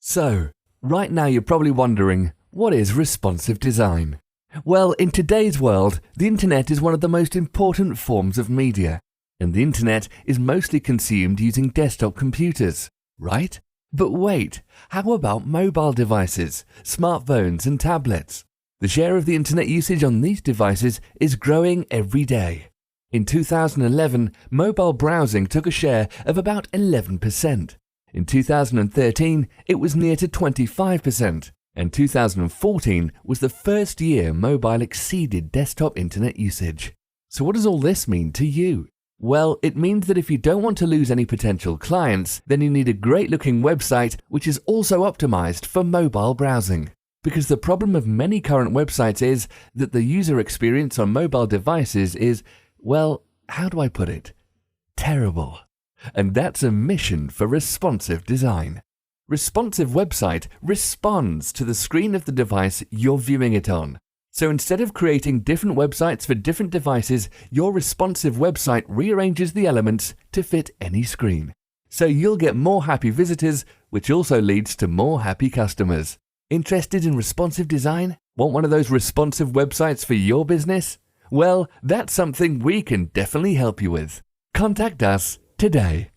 So, right now you're probably wondering, what is responsive design? Well, in today's world, the internet is one of the most important forms of media, and the internet is mostly consumed using desktop computers, right? But wait, how about mobile devices, smartphones and tablets? The share of the internet usage on these devices is growing every day. In 2011, mobile browsing took a share of about 11%. In 2013, it was near to 25%, and 2014 was the first year mobile exceeded desktop internet usage. So what does all this mean to you? Well, it means that if you don't want to lose any potential clients, then you need a great-looking website which is also optimized for mobile browsing. Because the problem of many current websites is that the user experience on mobile devices is, well, how do I put it? Terrible. And that's a mission for responsive design. Responsive website responds to the screen of the device you're viewing it on. So instead of creating different websites for different devices, your responsive website rearranges the elements to fit any screen. So you'll get more happy visitors, which also leads to more happy customers. Interested in responsive design? Want one of those responsive websites for your business? Well, that's something we can definitely help you with. Contact us today.